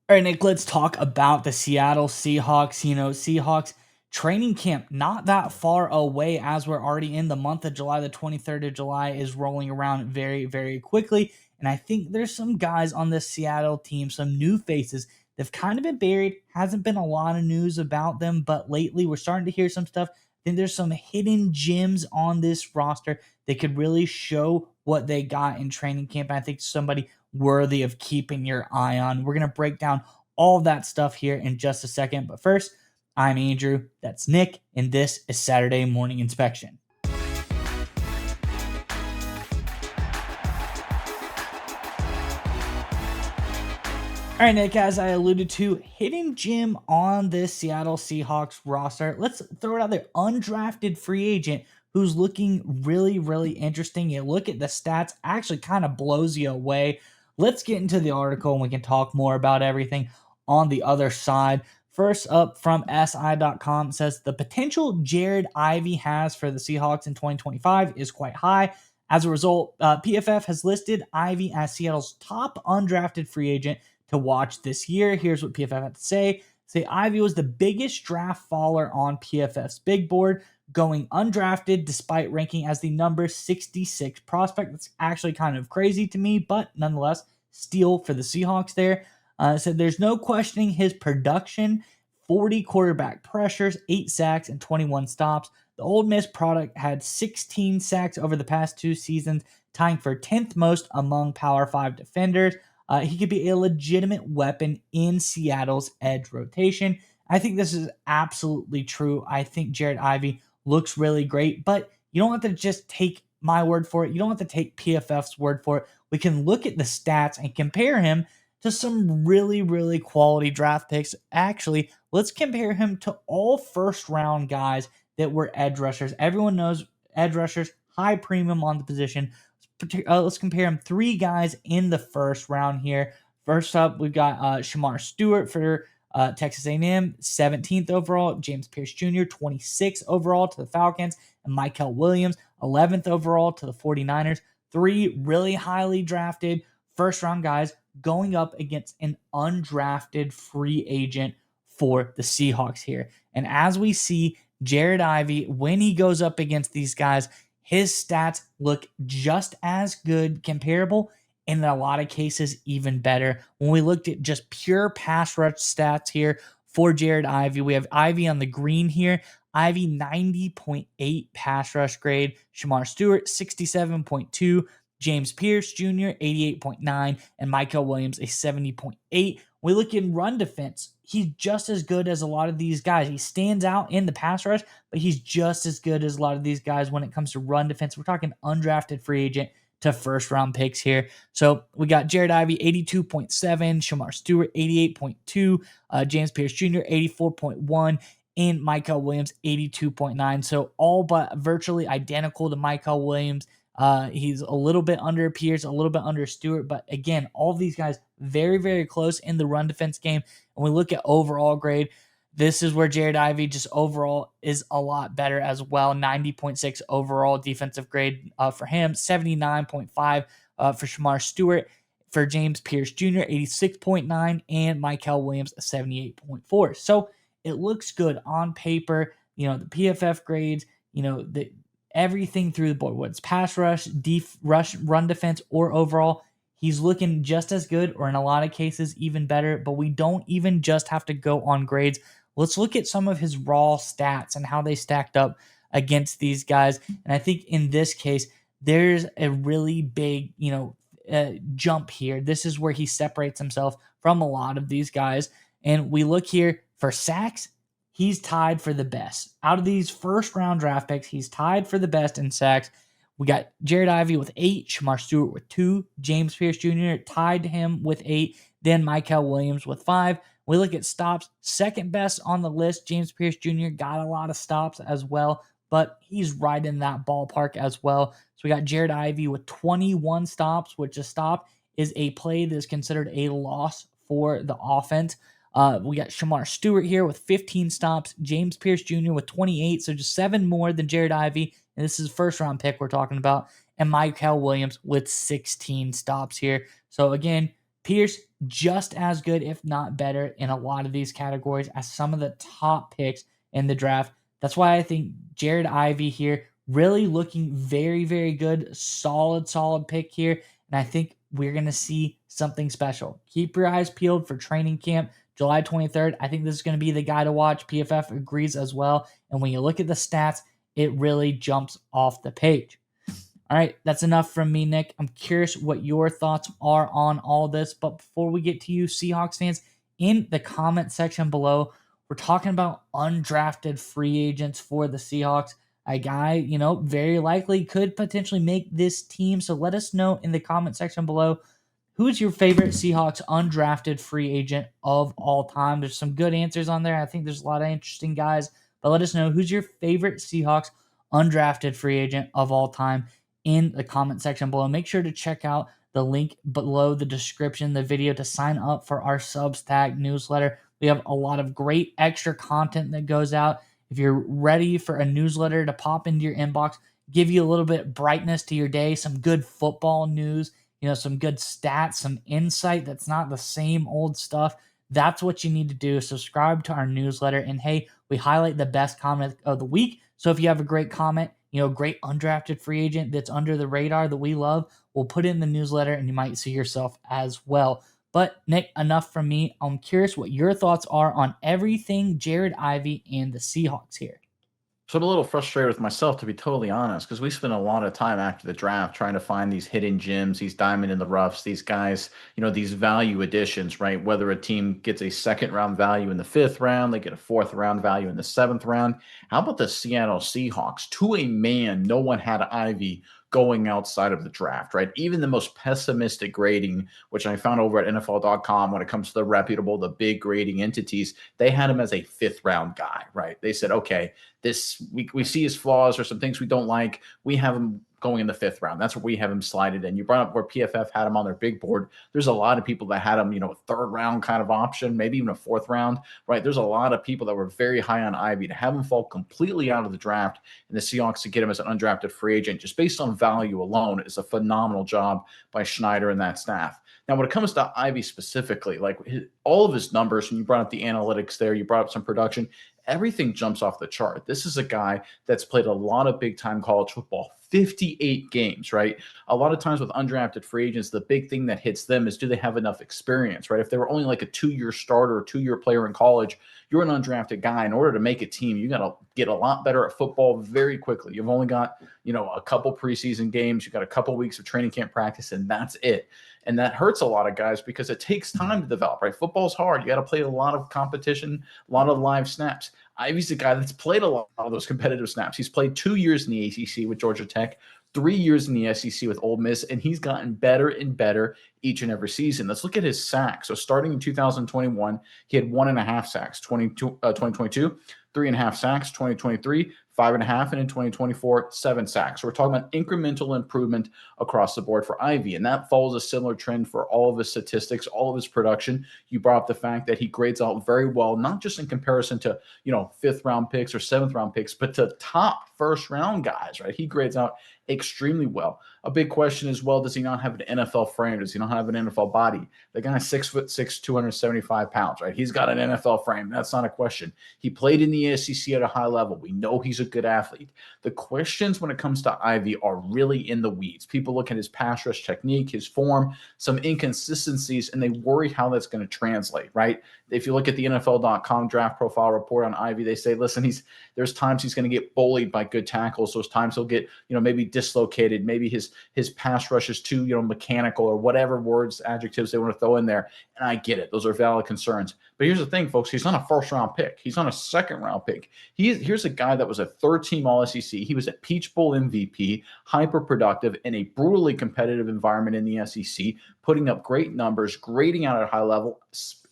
All right, Nick, let's talk about the Seattle Seahawks. Seahawks training camp not that far away as we're already in the month of July. The 23rd of July is rolling around very, very quickly. And I think there's some guys on this Seattle team, some new faces that have kind of been buried. Hasn't been a lot of news about them, but lately we're starting to hear some stuff. I think there's some hidden gems on this roster that could really show what they got in training camp. And I think somebody worthy of keeping your eye on. We're going to break down all of that stuff here in just a second. But first, I'm Andrew, that's Nick, and this is Saturday Morning Inspection. All right, Nick, as I alluded to, hidden gem on this Seattle Seahawks roster. Let's throw it out there. Undrafted free agent who's looking really, really interesting. You look at the stats, actually kind of blows you away. Let's get into the article and we can talk more about everything on the other side. First up from SI.com says the potential Jared Ivey has for the Seahawks in 2025 is quite high. As a result, PFF has listed Ivey as Seattle's top undrafted free agent to watch this year. Here's what PFF had to say. Ivey was the biggest draft faller on PFF's big board, going undrafted despite ranking as the number 66 prospect. That's actually kind of crazy to me, but nonetheless, steal for the Seahawks there. Said there's no questioning his production. 40 quarterback pressures, 8 sacks, and 21 stops. The Ole Miss product had 16 sacks over the past 2 seasons, tying for 10th most among Power 5 defenders. He could be a legitimate weapon in Seattle's edge rotation. I think this is absolutely true. I think Jared Ivey looks really great, but you don't have to just take my word for it. You don't have to take PFF's word for it. We can look at the stats and compare him to some really, really quality draft picks. Actually, let's compare him to all first round guys that were edge rushers. Everyone knows edge rushers, high premium on the position. Let's compare him. 3 guys in the first round here. First up, we've got Shamar Stewart for Texas A&M, 17th overall. James Pierce Jr., 26th overall to the Falcons. And Michael Williams, 11th overall to the 49ers. 3 really highly drafted first-round guys going up against an undrafted free agent for the Seahawks here. And as we see, Jared Ivey, when he goes up against these guys, his stats look just as good, comparable, and in a lot of cases, even better. When we looked at just pure pass rush stats here for Jared Ivey, we have Ivey on the green here. Ivey, 90.8 pass rush grade. Shamar Stewart, 67.2. James Pierce Jr., 88.9. And Michael Williams, a 70.8. We look in run defense. He's just as good as a lot of these guys. He stands out in the pass rush, but he's just as good as a lot of these guys when it comes to run defense. We're talking undrafted free agent to first round picks here. So we got Jared Ivey, 82.7, Shamar Stewart, 88.2, James Pierce Jr., 84.1, and Michael Williams, 82.9. So all but virtually identical to Michael Williams. He's a little bit under Pierce, a little bit under Stewart, but again, all of these guys very, very close in the run defense game. And we look at overall grade, this is where Jared Ivey just overall is a lot better as well. 90.6 overall defensive grade for him, 79.5 for Shamar Stewart. For James Pierce Jr., 86.9, and Michael Williams, 78.4. So it looks good on paper. The PFF grades, everything through the board, whether it's pass rush, run defense, or overall, he's looking just as good, or in a lot of cases, even better. But we don't even just have to go on grades. Let's look at some of his raw stats and how they stacked up against these guys. And I think in this case, there's a really big, jump here. This is where he separates himself from a lot of these guys. And we look here for sacks. He's tied for the best. Out of these first round draft picks, he's tied for the best in sacks. We got Jared Ivey with 8, Shamar Stewart with 2, James Pierce Jr. tied him with 8, then Michael Williams with 5. We look at stops, second best on the list. James Pierce Jr. got a lot of stops as well, but he's right in that ballpark as well. So we got Jared Ivey with 21 stops, which a stop is a play that is considered a loss for the offense. We got Shamar Stewart here with 15 stops, James Pierce Jr. with 28, so just 7 more than Jared Ivey, and this is a first-round pick we're talking about, and Michael Williams with 16 stops here. So again, Pierce, just as good, if not better, in a lot of these categories as some of the top picks in the draft. That's why I think Jared Ivey here really looking very, very good. Solid pick here. And I think we're going to see something special. Keep your eyes peeled for training camp, July 23rd. I think this is going to be the guy to watch. PFF agrees as well. And when you look at the stats, it really jumps off the page. All right, that's enough from me, Nick. I'm curious what your thoughts are on all this. But before we get to you, Seahawks fans, in the comment section below, we're talking about undrafted free agents for the Seahawks. A guy, very likely could potentially make this team. So let us know in the comment section below, who's your favorite Seahawks undrafted free agent of all time? There's some good answers on there. I think there's a lot of interesting guys. But let us know, who's your favorite Seahawks undrafted free agent of all time in the comment section below. Make sure to check out the link below the description, the video, to sign up for our Substack newsletter. We have a lot of great extra content that goes out. If you're ready for a newsletter to pop into your inbox, give you a little bit of brightness to your day, some good football news, some good stats, some insight that's not the same old stuff, that's what you need to do. Subscribe to our newsletter. And hey, we highlight the best comment of the week. So if you have a great comment, great undrafted free agent that's under the radar that we love, we'll put it in the newsletter and you might see yourself as well. But Nick, enough from me. I'm curious what your thoughts are on everything Jared Ivey and the Seahawks here. So I'm a little frustrated with myself, to be totally honest, because we spent a lot of time after the draft trying to find these hidden gems, these diamond in the roughs, these guys, these value additions, right? Whether a team gets a second round value in the fifth round, they get a fourth round value in the seventh round. How about the Seattle Seahawks? To a man, no one had Ivy going outside of the draft, right? Even the most pessimistic grading, which I found over at NFL.com when it comes to the reputable, the big grading entities, they had him as a fifth round guy, right? They said, okay, this we see his flaws or some things we don't like. We have him going in the fifth round. That's where we have him slided in. You brought up where PFF had him on their big board. There's a lot of people that had him, a third round kind of option, maybe even a fourth round, right? There's a lot of people that were very high on Ivy. To have him fall completely out of the draft and the Seahawks to get him as an undrafted free agent, just based on value alone, is a phenomenal job by Schneider and that staff. Now, when it comes to Ivy specifically, all of his numbers, and you brought up the analytics there, you brought up some production, everything jumps off the chart. This is a guy that's played a lot of big-time college football, 58 games, right? A lot of times with undrafted free agents, the big thing that hits them is, do they have enough experience, right? If they were only like a 2-year starter or 2-year player in college, you're an undrafted guy. In order to make a team, you got to get a lot better at football very quickly. You've only got, a couple preseason games, you've got a couple weeks of training camp practice, and that's it. And that hurts a lot of guys because it takes time to develop, right? Football's hard. You got to play a lot of competition, a lot of live snaps. Ivy's a guy that's played a lot of those competitive snaps. He's played 2 years in the ACC with Georgia Tech, 3 years in the SEC with Ole Miss, and he's gotten better and better each and every season. Let's look at his sacks. So starting in 2021, he had 1.5 sacks. 2022, 3.5 sacks. 2023, 5.5, and in 2024, 7 sacks. So we're talking about incremental improvement across the board for Ivy, and that follows a similar trend for all of his statistics, all of his production. You brought up the fact that he grades out very well, not just in comparison to, fifth round picks or seventh round picks, but to top first round guys, right? He grades out extremely well. A big question as well, does he not have an NFL frame? Does he not have an NFL body? The guy's 6'6", 275 pounds, right? He's got an NFL frame. That's not a question. He played in the SEC at a high level. We know he's a good athlete. The questions when it comes to Ivy are really in the weeds. People look at his pass rush technique, his form, some inconsistencies, and they worry how that's going to translate, right? If you look at the NFL.com draft profile report on Ivy, they say, listen, there's times he's going to get bullied by good tackles. Those times he'll get, maybe dislocated. Maybe his pass rush is too, mechanical, or whatever words, adjectives they want to throw in there. And I get it. Those are valid concerns. But here's the thing, folks. He's not a first-round pick. He's not a second-round pick. Here's a guy that was a third-team All-SEC. He was a Peach Bowl MVP, hyper-productive in a brutally competitive environment in the SEC, putting up great numbers, grading out at a high level,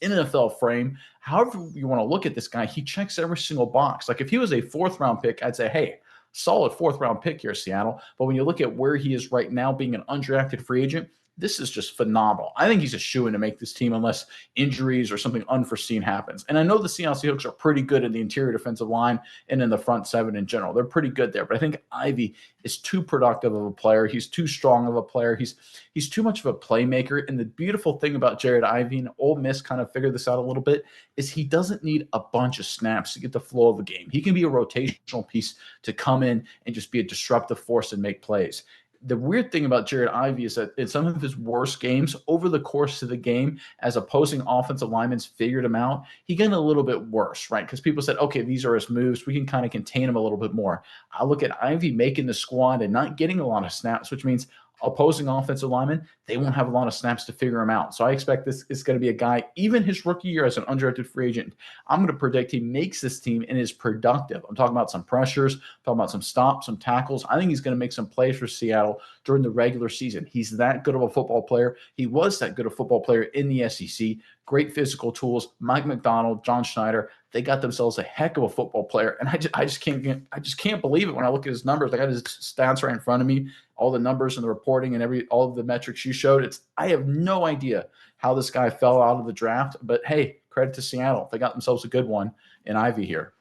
in an NFL frame. However you want to look at this guy, he checks every single box. Like if he was a fourth-round pick, I'd say, hey, solid fourth-round pick here, Seattle. But when you look at where he is right now, being an undrafted free agent, This is just phenomenal. I think he's a shoo-in to make this team unless injuries or something unforeseen happens. And I know the Seattle Seahawks are pretty good in the interior defensive line and in the front seven in general. They're pretty good there. But I think Ivy is too productive of a player. He's too strong of a player. He's too much of a playmaker. And the beautiful thing about Jared Ivey, and Ole Miss kind of figured this out a little bit, is he doesn't need a bunch of snaps to get the flow of the game. He can be a rotational piece to come in and just be a disruptive force and make plays. The weird thing about Jared Ivey is that in some of his worst games, over the course of the game, as opposing offensive linemen figured him out, he got a little bit worse, right? Because people said, okay, these are his moves. We can kind of contain him a little bit more. I look at Ivey making the squad and not getting a lot of snaps, which means opposing offensive linemen, they won't have a lot of snaps to figure him out. So I expect this is going to be a guy, even his rookie year as an undrafted free agent, I'm going to predict he makes this team and is productive. I'm talking about some pressures, I'm talking about some stops, some tackles. I think he's going to make some plays for Seattle during the regular season. He's that good of a football player. He was that good of a football player in the SEC. Great physical tools. Mike McDonald, John Schneider, they got themselves a heck of a football player. And I just can't believe it when I look at his numbers. I got his stats right in front of me, all the numbers and the reporting and all of the metrics you showed. I have no idea how this guy fell out of the draft, but hey, credit to Seattle. They got themselves a good one in Ivy here.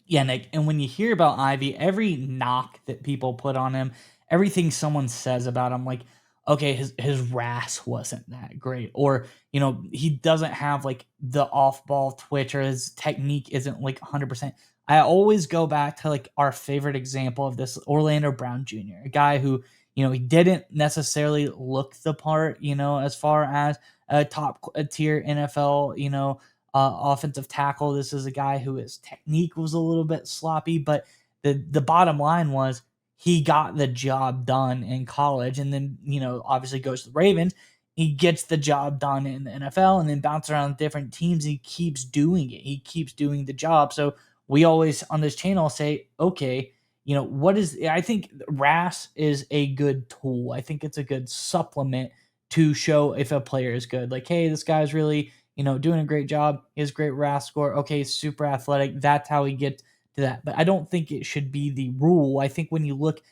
Yeah, Nick. And when you hear about Ivy, every knock that people put on him, everything someone says about him, like, okay, his RAS wasn't that great, or he doesn't have like the off ball twitch, or his technique isn't like 100%. I always go back to like our favorite example of this, Orlando Brown Jr., a guy who he didn't necessarily look the part, as far as a top tier NFL, offensive tackle. This is a guy who his technique was a little bit sloppy, but the bottom line was he got the job done in college, and then obviously goes to the Ravens. He gets the job done in the NFL, and then bounces around different teams. He keeps doing it. He keeps doing the job. So we always on this channel say, okay, what is? I think RAS is a good tool. I think it's a good supplement to show if a player is good. Like, hey, this guy's really doing a great job. He has great RAS score. Okay, super athletic. That's how he gets to that. But I don't think it should be the rule. I think when you look,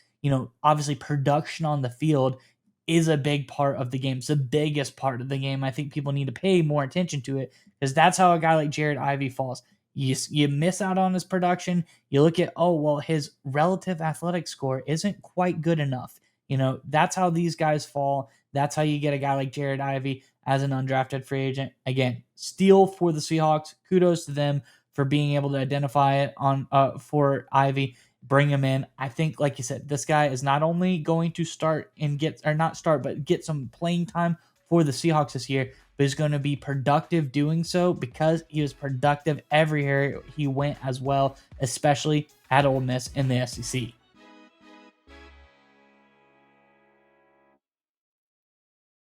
obviously production on the field is a big part of the game. It's the biggest part of the game. I think people need to pay more attention to it, because that's how a guy like Jared Ivey falls. You miss out on his production. You look at, oh, well, his relative athletic score isn't quite good enough. That's how these guys fall. That's how you get a guy like Jared Ivey as an undrafted free agent. Again, steal for the Seahawks. Kudos to them for being able to identify it on for Ivy, bring him in. I think, like you said, this guy is not only going to start and get some playing time for the Seahawks this year, but he's going to be productive doing so, because he was productive everywhere he went as well, especially at Ole Miss in the SEC.